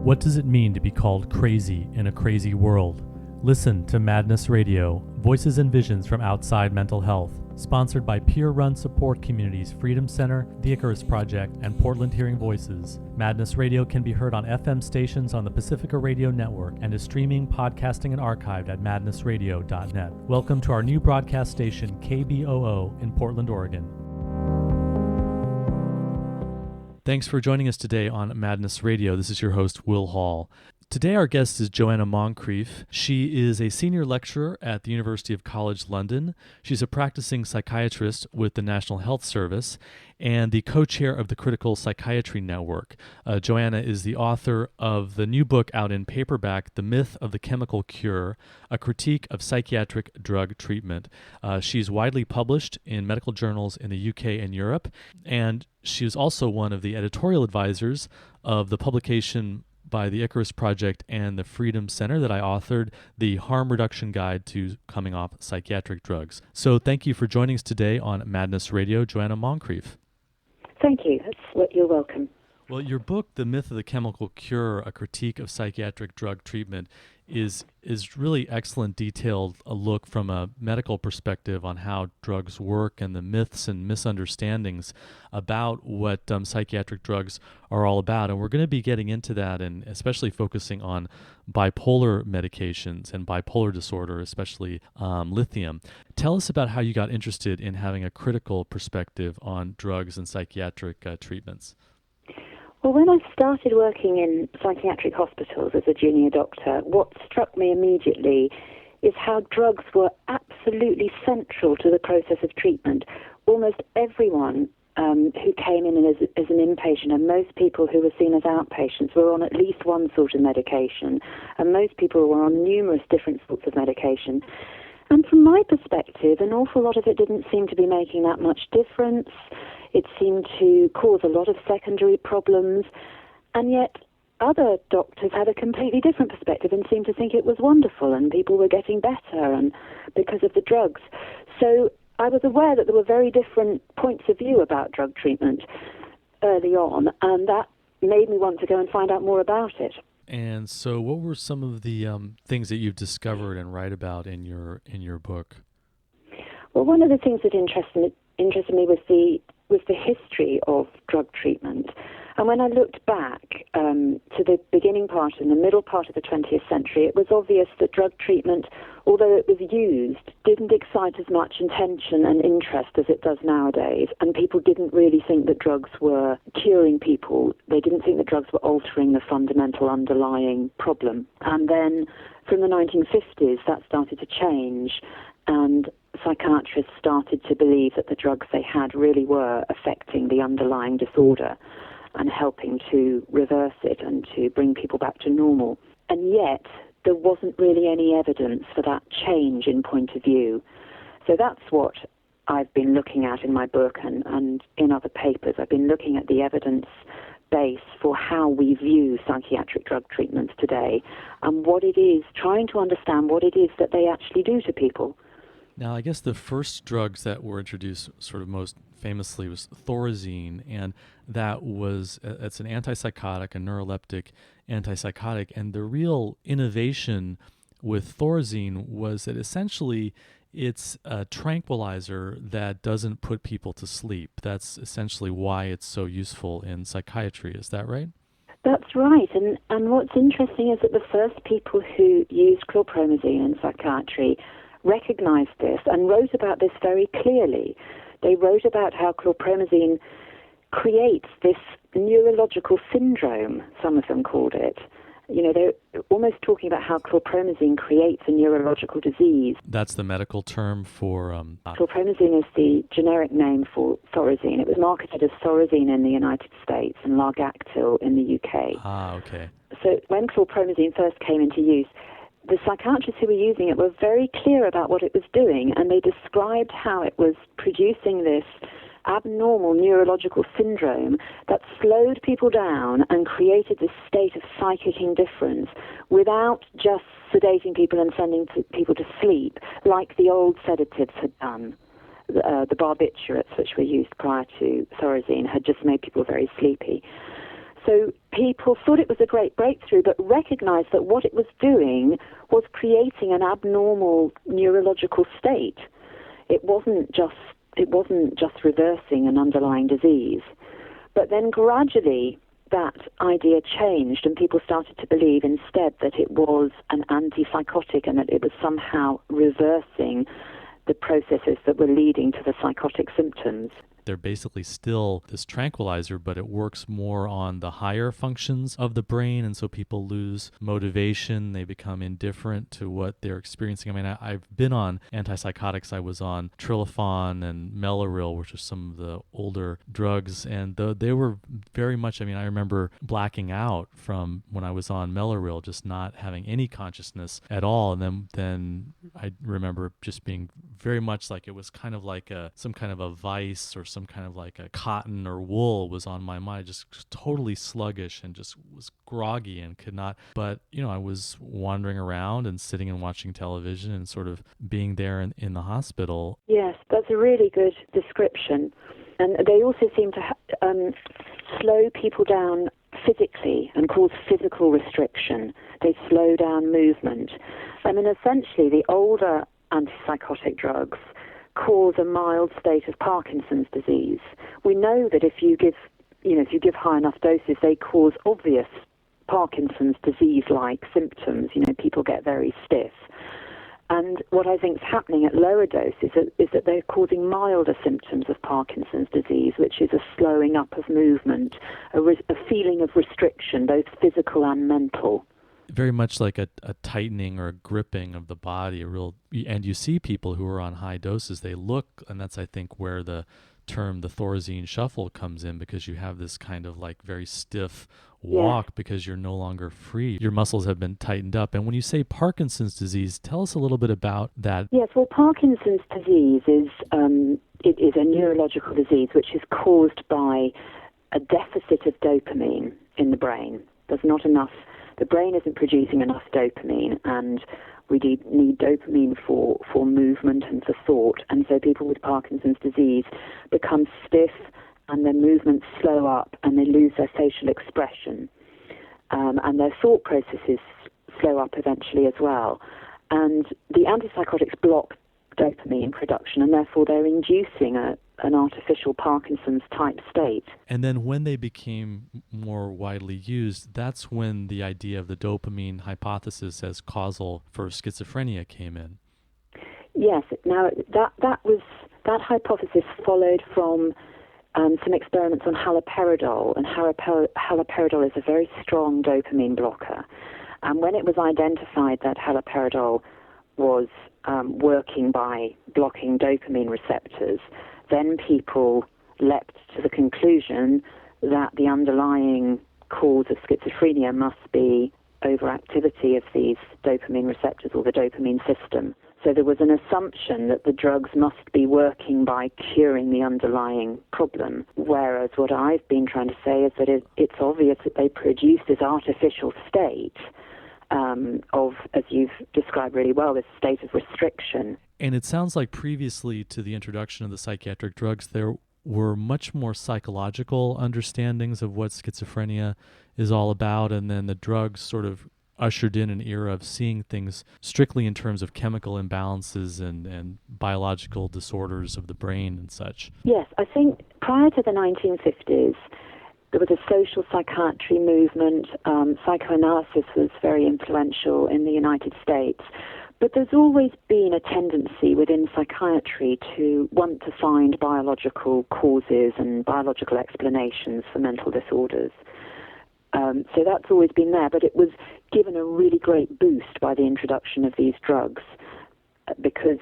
What does it mean to be called crazy in a crazy world? Listen to Madness Radio, Voices and Visions from Outside Mental Health, sponsored by peer-run support communities Freedom Center, the Icarus Project, and Portland Hearing Voices. Madness Radio can be heard on FM stations on the Pacifica Radio Network and is streaming, podcasting, and archived at madnessradio.net. Welcome to our new broadcast station, KBOO, in Portland, Oregon. Thanks for joining us today on Madness Radio. This is your host, Will Hall. Today our guest is Joanna Moncrieff. She is a senior lecturer at the University of College London. She's a practicing psychiatrist with the National Health Service and the co-chair of the Critical Psychiatry Network. Joanna is the author of the new book out in paperback, The Myth of the Chemical Cure, A Critique of Psychiatric Drug Treatment. She's widely published in medical journals in the UK and Europe, and she was also one of the editorial advisors of the publication by the Icarus Project and the Freedom Center that I authored, the Harm Reduction Guide to Coming Off Psychiatric Drugs. So thank you for joining us today on Madness Radio, Joanna Moncrieff. Thank you. You're welcome. Well, your book, The Myth of the Chemical Cure, A Critique of Psychiatric Drug Treatment, is really excellent, detailed a look from a medical perspective on how drugs work and the myths and misunderstandings about what psychiatric drugs are all about. And we're going to be getting into that, and especially focusing on bipolar medications and bipolar disorder, especially lithium. Tell us about how you got interested in having a critical perspective on drugs and psychiatric treatments. Well, when I started working in psychiatric hospitals as a junior doctor, what struck me immediately is how drugs were absolutely central to the process of treatment. Almost everyone who came in as an inpatient, and most people who were seen as outpatients, were on at least one sort of medication, and most people were on numerous different sorts of medication. And from my perspective, an awful lot of it didn't seem to be making that much difference. It seemed to cause a lot of secondary problems, and yet other doctors had a completely different perspective and seemed to think it was wonderful and people were getting better and because of the drugs. So I was aware that there were very different points of view about drug treatment early on, and that made me want to go and find out more about it. And so what were some of the things that you've discovered and write about in your book? Well, one of the things that interested me was the history of drug treatment. And when I looked back to the beginning part and the middle part of the 20th century, it was obvious that drug treatment, although it was used, didn't excite as much attention and interest as it does nowadays. And people didn't really think that drugs were curing people. They didn't think that drugs were altering the fundamental underlying problem. And then from the 1950s, that started to change, and psychiatrists started to believe that the drugs they had really were affecting the underlying disorder and helping to reverse it and to bring people back to normal. And yet, there wasn't really any evidence for that change in point of view. So that's what I've been looking at in my book and in other papers. I've been looking at the evidence base for how we view psychiatric drug treatments today and what it is, trying to understand what it is that they actually do to people. Now, I guess the first drugs that were introduced sort of most famously was Thorazine, and it's an antipsychotic, a neuroleptic antipsychotic, and the real innovation with Thorazine was that essentially it's a tranquilizer that doesn't put people to sleep. That's essentially why it's so useful in psychiatry. Is that right? That's right, and what's interesting is that the first people who used chlorpromazine in psychiatry recognized this and wrote about this very clearly. They wrote about how chlorpromazine creates this neurological syndrome, some of them called it. You know, they're almost talking about how chlorpromazine creates a neurological disease. That's the medical term for... Chlorpromazine is the generic name for Thorazine. It was marketed as Thorazine in the United States and Largactil in the UK. Okay. So when chlorpromazine first came into use, the psychiatrists who were using it were very clear about what it was doing, and they described how it was producing this abnormal neurological syndrome that slowed people down and created this state of psychic indifference without just sedating people and sending people to sleep like the old sedatives had done. The barbiturates, which were used prior to Thorazine, had just made people very sleepy. So people thought it was a great breakthrough, but recognized that what it was doing was creating an abnormal neurological state. It wasn't just reversing an underlying disease. But then gradually that idea changed, and people started to believe instead that it was an antipsychotic and that it was somehow reversing the processes that were leading to the psychotic symptoms. They're basically still this tranquilizer, but it works more on the higher functions of the brain, and so people lose motivation. They become indifferent to what they're experiencing. I mean, I've been on antipsychotics. I was on Trilofan and Mellaril, which are some of the older drugs, and they were very much, I remember blacking out from when I was on Mellaril, just not having any consciousness at all. And then I remember just being very much like it was kind of like some kind of a vice or some kind of like a cotton or wool was on my mind, just totally sluggish and just was groggy and could not. But, I was wandering around and sitting and watching television and sort of being there in the hospital. Yes, that's a really good description. And they also seem to slow people down physically and cause physical restriction. They slow down movement. Essentially, the older antipsychotic drugs cause a mild state of Parkinson's disease. We know that if you give high enough doses, they cause obvious Parkinson's disease-like symptoms. People get very stiff. And what I think is happening at lower doses is that they're causing milder symptoms of Parkinson's disease, which is a slowing up of movement, a feeling of restriction, both physical and mental. Very much like a tightening or a gripping of the body, and you see people who are on high doses, they look, and that's I think where the term the Thorazine shuffle comes in, because you have this kind of like very stiff walk because you're no longer free. Your muscles have been tightened up. And when you say Parkinson's disease, tell us a little bit about that. Yes, well, Parkinson's disease is a neurological disease which is caused by a deficit of dopamine in the brain. There's not enough. The brain isn't producing enough dopamine, and we need dopamine for movement and for thought. And so people with Parkinson's disease become stiff, and their movements slow up, and they lose their facial expression. And their thought processes slow up eventually as well. And the antipsychotics block dopamine production, and therefore they're inducing an artificial Parkinson's type state. And then when they became more widely used, that's when the idea of the dopamine hypothesis as causal for schizophrenia came in. Yes. Now that hypothesis followed from some experiments on haloperidol, and haloperidol is a very strong dopamine blocker. And when it was identified that haloperidol was working by blocking dopamine receptors, then people leapt to the conclusion that the underlying cause of schizophrenia must be overactivity of these dopamine receptors or the dopamine system. So there was an assumption that the drugs must be working by curing the underlying problem, whereas what I've been trying to say is that it's obvious that they produce this artificial state of, as you've described really well, this state of restriction. And it sounds like previously to the introduction of the psychiatric drugs, there were much more psychological understandings of what schizophrenia is all about, and then the drugs sort of ushered in an era of seeing things strictly in terms of chemical imbalances and biological disorders of the brain and such. Yes, I think prior to the 1950s, there was a social psychiatry movement. Psychoanalysis was very influential in the United States. But there's always been a tendency within psychiatry to want to find biological causes and biological explanations for mental disorders. So that's always been there, but it was given a really great boost by the introduction of these drugs, because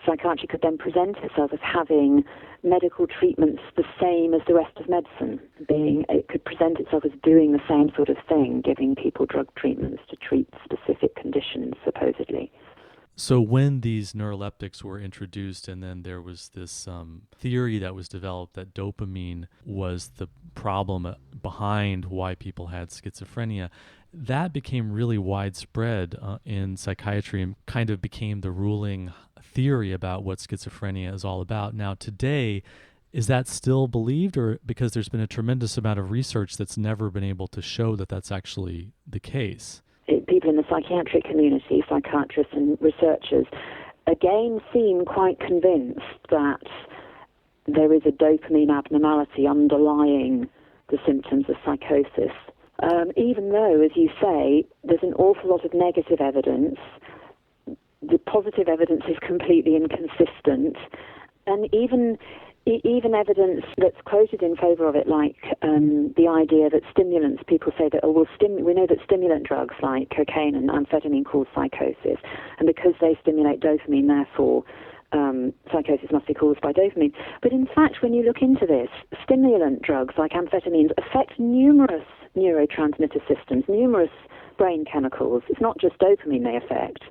psychiatry could then present itself as having medical treatments the same as the rest of medicine. It could present itself as doing the same sort of thing, giving people drug treatments to treat specific conditions, supposedly. So when these neuroleptics were introduced, and then there was this theory that was developed that dopamine was the problem behind why people had schizophrenia, that became really widespread in psychiatry and kind of became the ruling theory about what schizophrenia is all about. Now today, Is that still believed, or because there's been a tremendous amount of research that's never been able to show that that's actually the case? People in the psychiatric community, psychiatrists and researchers, again seem quite convinced that there is a dopamine abnormality underlying the symptoms of psychosis. Even though, as you say, there's an awful lot of negative evidence, the positive evidence is completely inconsistent, and even evidence that's quoted in favor of it, like the idea that stimulants, people say that, we know that stimulant drugs like cocaine and amphetamine cause psychosis, and because they stimulate dopamine, therefore psychosis must be caused by dopamine. But in fact, when you look into this, stimulant drugs like amphetamines affect numerous neurotransmitter systems, numerous brain chemicals. It's not just dopamine they affect.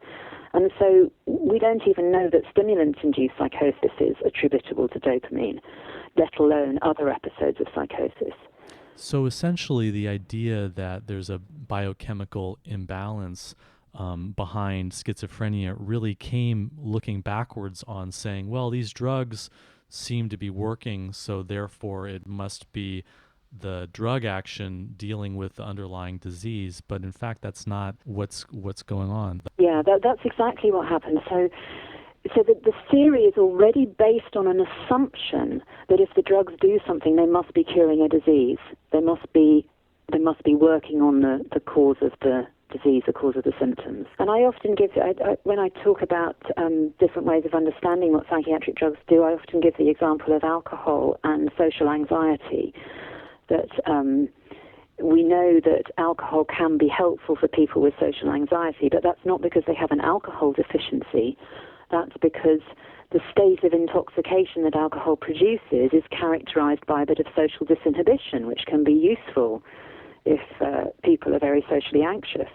And so we don't even know that stimulants-induced psychosis is attributable to dopamine, let alone other episodes of psychosis. So essentially the idea that there's a biochemical imbalance behind schizophrenia really came looking backwards on saying, well, these drugs seem to be working, so therefore it must be the drug action dealing with the underlying disease, but in fact that's not what's going on. Yeah, that's exactly what happened. So the theory is already based on an assumption that if the drugs do something, they must be curing a disease. They must be working on the cause of the disease, the cause of the symptoms. And I often give, when I talk about different ways of understanding what psychiatric drugs do, I often give the example of alcohol and social anxiety. That we know that alcohol can be helpful for people with social anxiety, but that's not because they have an alcohol deficiency. That's because the state of intoxication that alcohol produces is characterized by a bit of social disinhibition, which can be useful if people are very socially anxious.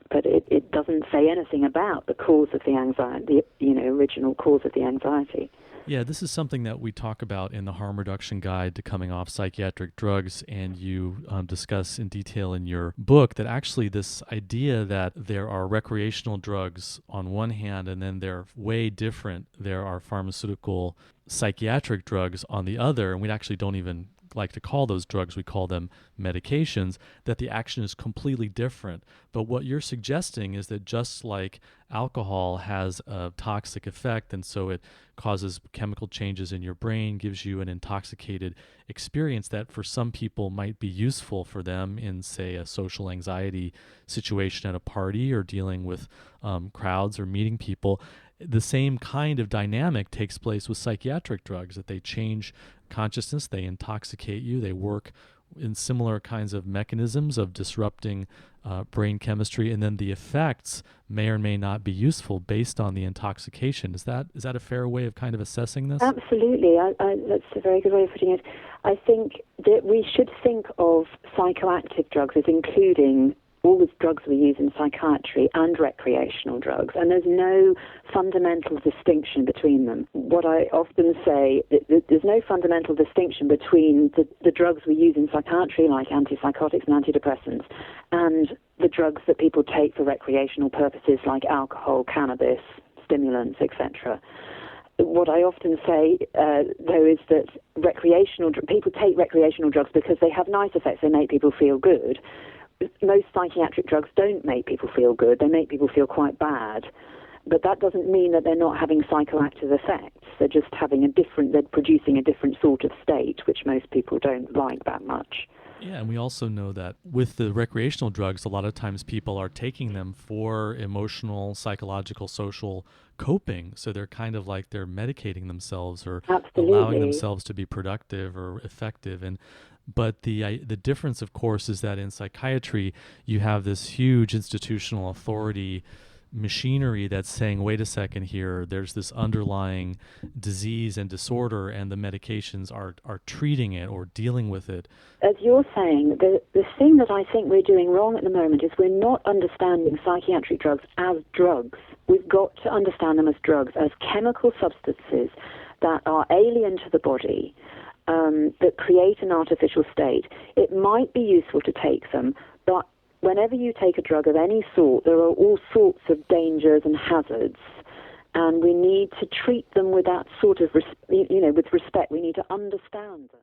But it doesn't say anything about the cause of the anxiety, the original cause of the anxiety. Yeah, this is something that we talk about in the Harm Reduction Guide to Coming Off Psychiatric Drugs, and you discuss in detail in your book that actually this idea that there are recreational drugs on one hand and then they're way different, there are pharmaceutical psychiatric drugs on the other, and we actually don't even like to call those drugs, we call them medications, that the action is completely different. But what you're suggesting is that just like alcohol has a toxic effect, and so it causes chemical changes in your brain, gives you an intoxicated experience that for some people might be useful for them in, say, a social anxiety situation at a party or dealing with crowds or meeting people. The same kind of dynamic takes place with psychiatric drugs, that they change consciousness, they intoxicate you, they work in similar kinds of mechanisms of disrupting brain chemistry, and then the effects may or may not be useful based on the intoxication. Is that a fair way of kind of assessing this? Absolutely. That's a very good way of putting it. I think that we should think of psychoactive drugs as including all the drugs we use in psychiatry and recreational drugs, and there's no fundamental distinction between them. What I often say, there's no fundamental distinction between the drugs we use in psychiatry, like antipsychotics and antidepressants, and the drugs that people take for recreational purposes, like alcohol, cannabis, stimulants, etc. What I often say, though, is that people take recreational drugs because they have nice effects, they make people feel good. Most psychiatric drugs don't make people feel good, they make people feel quite bad. But that doesn't mean that they're not having psychoactive effects. They're just they're producing a different sort of state, which most people don't like that much. Yeah, and we also know that with the recreational drugs, a lot of times people are taking them for emotional, psychological, social coping. So they're kind of like they're medicating themselves or allowing themselves to be productive or effective. But the difference, of course, is that in psychiatry, you have this huge institutional authority machinery that's saying, wait a second here, there's this underlying disease and disorder, and the medications are treating it or dealing with it. As you're saying, the thing that I think we're doing wrong at the moment is we're not understanding psychiatric drugs as drugs. We've got to understand them as drugs, as chemical substances that are alien to the body, that create an artificial state. It might be useful to take them, but whenever you take a drug of any sort, there are all sorts of dangers and hazards. and we need to treat them with that sort of, with respect. We need to understand them.